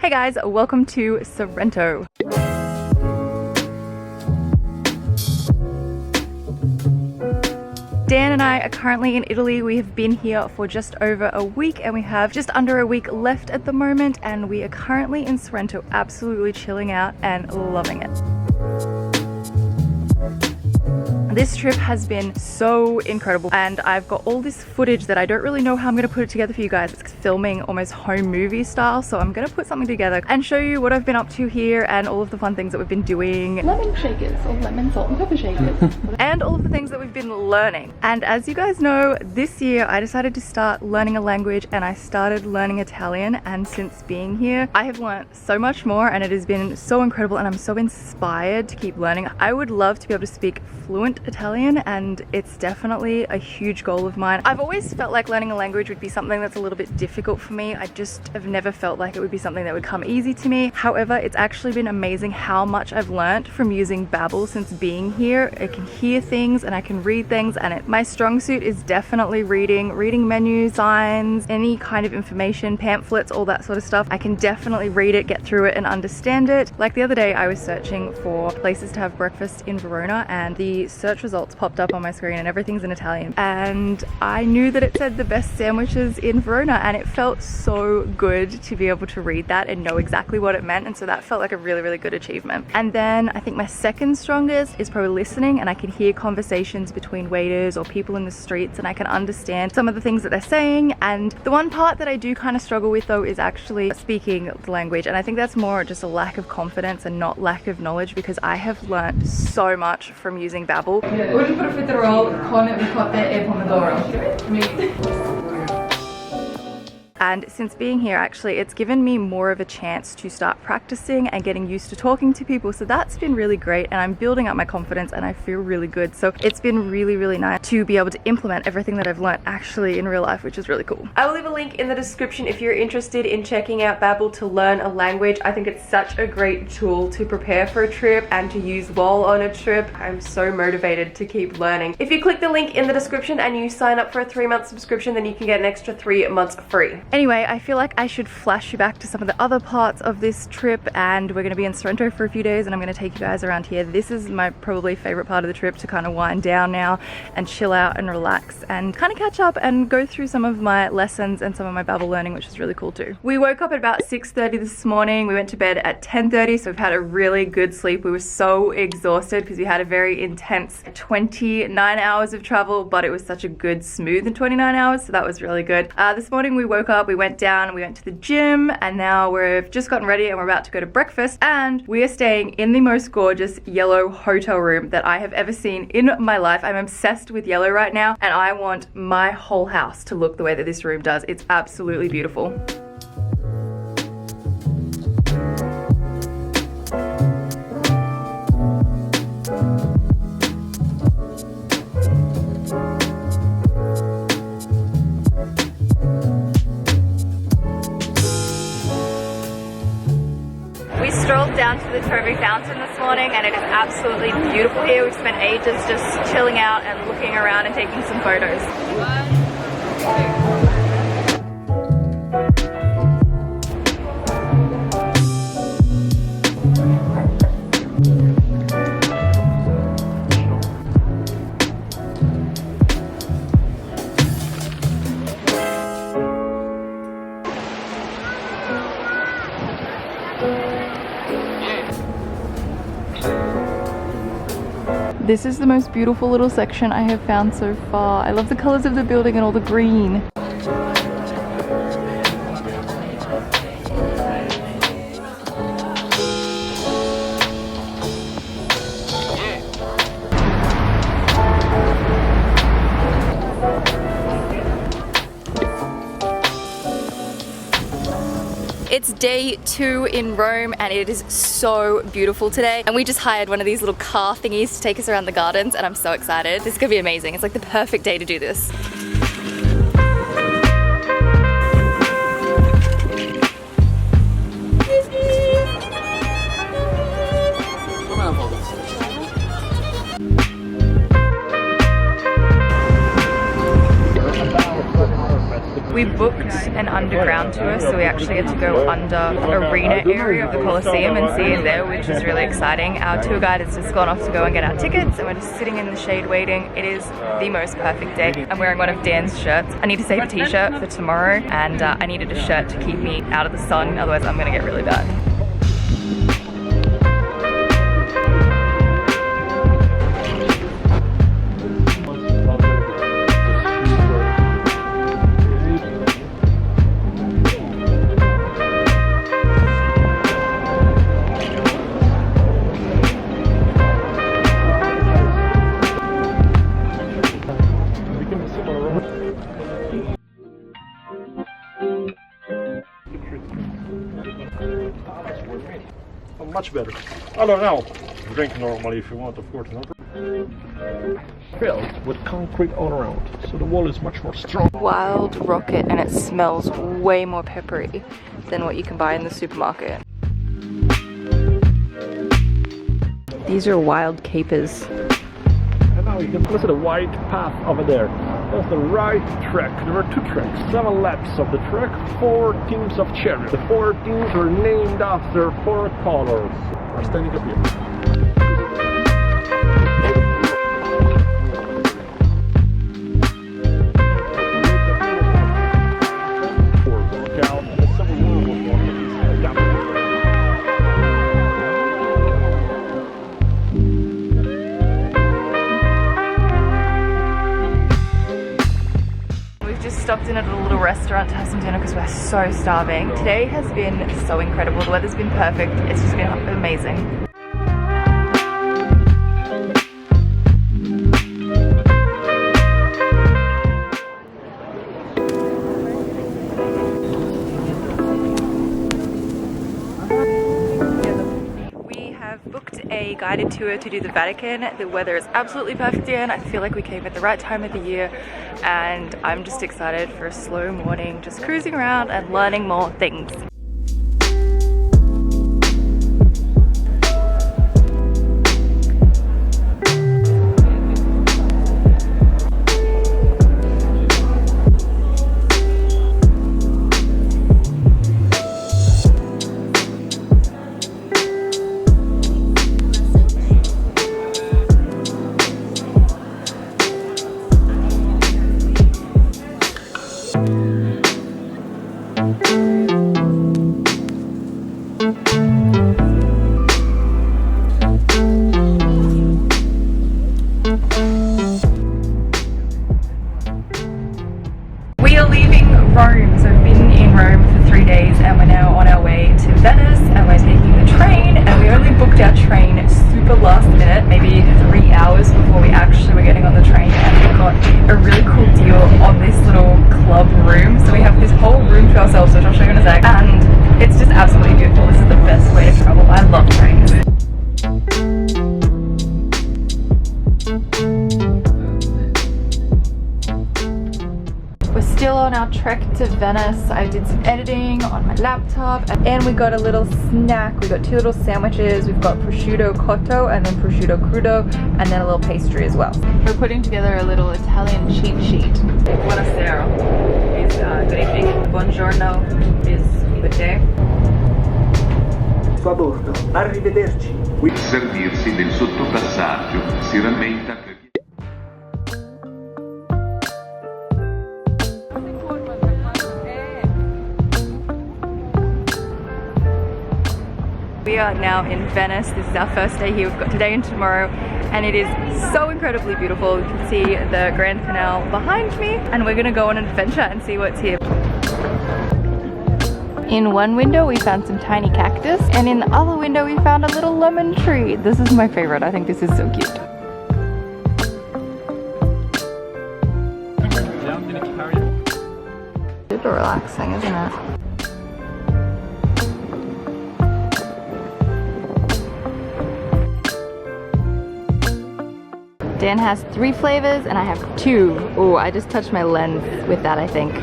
Hey guys, welcome to Sorrento. Dan and I are currently in Italy. We have been here for just over a week and we have just under a week left at the moment, and we are currently in Sorrento absolutely chilling out and loving it. This trip has been so incredible and I've got all this footage that I don't really know how I'm going to put it together for you guys. It's filming almost home movie style, so I'm going to put something together and show you what I've been up to here and all of the fun things that we've been doing. Lemon shakers or lemon salt and pepper shakers. And all of the things that we've been learning. And as you guys know, this year I decided to start learning a language and I started learning Italian, and since being here I have learned so much more and it has been so incredible and I'm so inspired to keep learning. I would love to be able to speak fluent Italian and it's definitely a huge goal of mine. I've always felt like learning a language would be something that's a little bit difficult for me. I just have never felt like it would be something that would come easy to me. However, it's actually been amazing how much I've learned from using Babbel since being here. I can hear things and I can read things, and my strong suit is definitely reading menus, signs, any kind of information, pamphlets, all that sort of stuff. I can definitely read it, get through it and understand it. Like the other day I was searching for places to have breakfast in Verona and the search results popped up on my screen and everything's in Italian, and I knew that it said the best sandwiches in Verona, and it felt so good to be able to read that and know exactly what it meant, and so that felt like a really good achievement. And then I think my second strongest is probably listening, and I can hear conversations between waiters or people in the streets and I can understand some of the things that they're saying. And the one part that I do kind of struggle with though is actually speaking the language, and I think that's more just a lack of confidence and not lack of knowledge, because I have learned so much from using Babbel. Oggi profiterò con ricotta e pomodoro. And since being here, actually, it's given me more of a chance to start practicing and getting used to talking to people. So that's been really great, and I'm building up my confidence and I feel really good. So it's been really nice to be able to implement everything that I've learned actually in real life, which is really cool. I will leave a link in the description if you're interested in checking out Babbel to learn a language. I think it's such a great tool to prepare for a trip and to use while on a trip. I'm so motivated to keep learning. If you click the link in the description and you sign up for a 3-month subscription, then you can get an extra 3 months free. Anyway, I feel like I should flash you back to some of the other parts of this trip, and we're going to be in Sorrento for a few days and I'm going to take you guys around here. This is my probably favorite part of the trip, to kind of wind down now and chill out and relax and kind of catch up and go through some of my lessons and some of my Babbel learning, which is really cool too. We woke up at about 6:30 this morning. We went to bed at 10:30, so we've had a really good sleep. We were so exhausted because we had a very intense 29 hours of travel, but it was such a good smooth 29 hours, so that was really good. This morning we woke up, we went down, we went to the gym, and now we've just gotten ready and we're about to go to breakfast, and we are staying in the most gorgeous yellow hotel room that I have ever seen in my life. I'm obsessed with yellow right now and I want my whole house to look the way that this room does. It's absolutely beautiful. We strolled down to the Trevi Fountain this morning and it is absolutely beautiful here. We've spent ages just chilling out and looking around and taking some photos. This is the most beautiful little section I have found so far. I love the colors of the building and all the green. It's day 2 in Rome and it is so beautiful today, and we just hired one of these little car thingies to take us around the gardens and I'm so excited. This is gonna be amazing. It's like the perfect day to do this. We booked an under a ground tour, so we actually get to go under arena area of the Colosseum and see it there, which is really exciting. Our tour guide has just gone off to go and get our tickets, and we're just sitting in the shade waiting. It is the most perfect day. I'm wearing one of Dan's shirts. I need to save a t-shirt for tomorrow, and I needed a shirt to keep me out of the sun, otherwise I'm gonna get really bad. Much better. I don't know. Drink normally if you want, of course. Filled with concrete all around, so the wall is much more strong. Wild rocket, and it smells way more peppery than what you can buy in the supermarket. These are wild capers. And now you can look at the white path over there. That's the right track. There were 2 tracks, 7 laps of the track, 4 teams of chariots. The 4 teams were named after 4 colors. We're standing up here. Stopped in at a little restaurant to have some dinner because we're so starving. Today has been so incredible. The weather's been perfect. It's just been amazing. Booked a guided tour to do the Vatican. The weather is absolutely perfect here, and I feel like we came at the right time of the year, and I'm just excited for a slow morning, just cruising around and learning more things. Rome. So we've been in Rome for 3 days and we're now on our way to Venice and we're taking the train, and we only booked our train super last minute, maybe 3 hours before we actually were getting on the train, and we got a really cool deal on this little club room. So we have this whole room to ourselves, which I'll show you in a sec, and it's just absolutely beautiful. This is the best way to travel. I love trains. Still on our trek to Venice. I did some editing on my laptop and we got a little snack. We got 2 little sandwiches. We've got prosciutto cotto and then prosciutto crudo and then a little pastry as well. We're putting together a little Italian cheat sheet. Buonasera is good evening. Buongiorno is good day. Adorno. Arrivederci. Servirsi del sottopassaggio si rammenta che We are now in Venice. This is our first day here. We've got today and tomorrow, and it is so incredibly beautiful. You can see the Grand Canal behind me, and we're gonna go on an adventure and see what's here. In one window we found some tiny cactus, and in the other window we found a little lemon tree. This is my favorite. I think this is so cute. Super relaxing, isn't it? Dan has 3 flavors and I have 2. Oh, I just touched my lens with that, I think.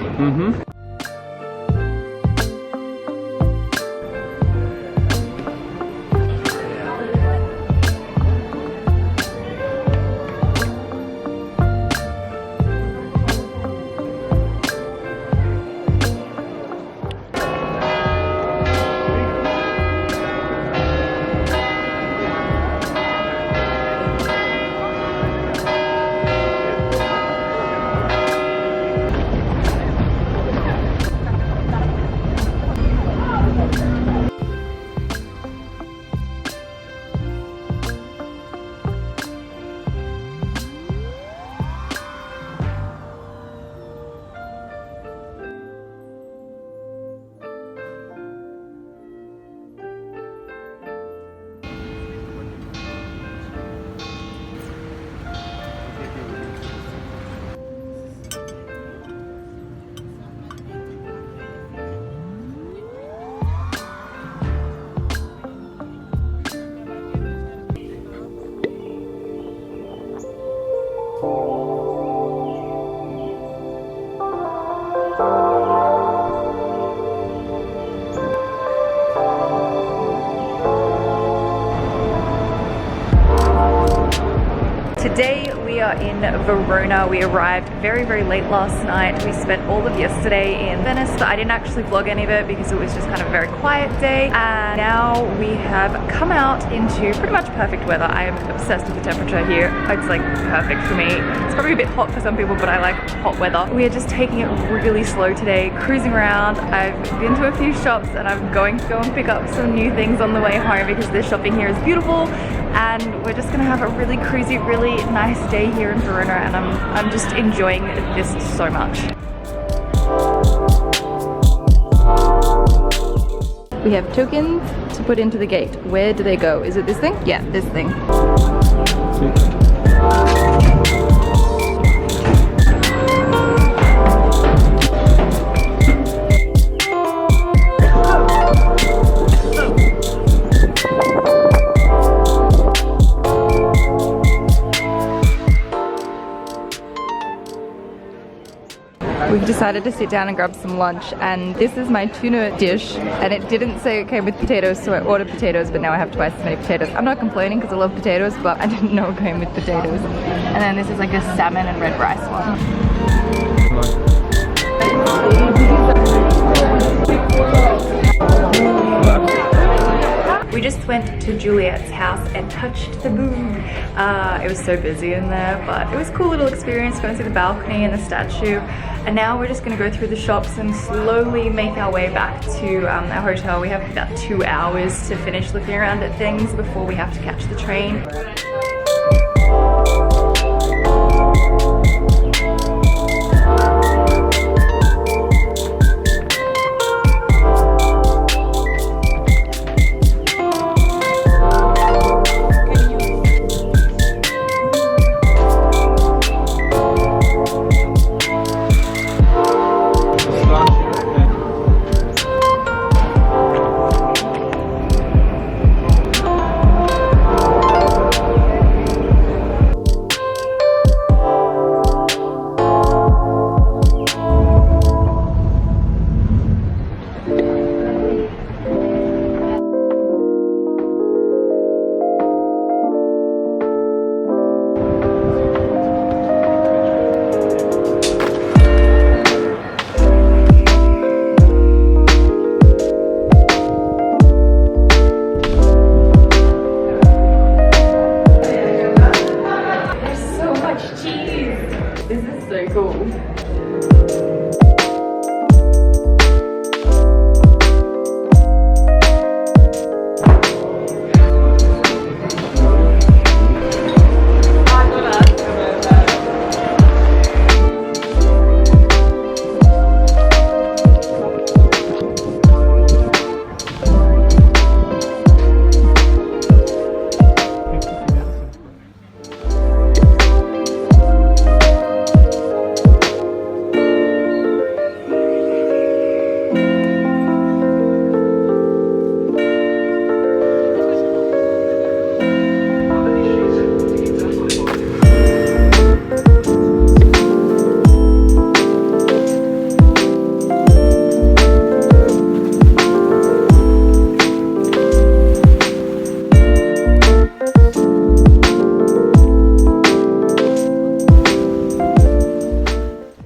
are in Verona. We arrived very, very late last night. We spent all of yesterday in Venice, but I didn't actually vlog any of it because it was just kind of a very quiet day. And now we have come out into pretty much perfect weather. I am obsessed with the temperature here. It's like perfect for me. It's probably a bit hot for some people, but I like hot weather. We are just taking it really slow today, cruising around. I've been to a few shops and I'm going to go and pick up some new things on the way home because the shopping here is beautiful, and we're just gonna have a really cruisy, really nice day here in Verona, and I'm just enjoying this so much. We have tokens to put into the gate. Where do they go? Is it this thing? Yeah, this thing. We've decided to sit down and grab some lunch, and this is my tuna dish, and it didn't say it came with potatoes, so I ordered potatoes, but now I have twice as many potatoes. I'm not complaining because I love potatoes, but I didn't know it came with potatoes. And then this is like a salmon and red rice one. We just went to Juliet's house and touched the moon. It was so busy in there, but it was a cool little experience going to see the balcony and the statue. And now we're just gonna go through the shops and slowly make our way back to our hotel. We have about 2 hours to finish looking around at things before we have to catch the train.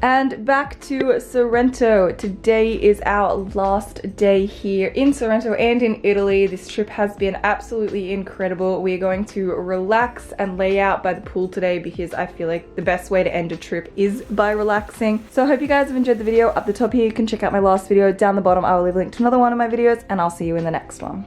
And back to Sorrento. Today is our last day here in Sorrento and in Italy. This trip has been absolutely incredible. We are going to relax and lay out by the pool today because I feel like the best way to end a trip is by relaxing. So I hope you guys have enjoyed the video. Up the top here you can check out my last video. Down the bottom I will leave a link to another one of my videos, and I'll see you in the next one.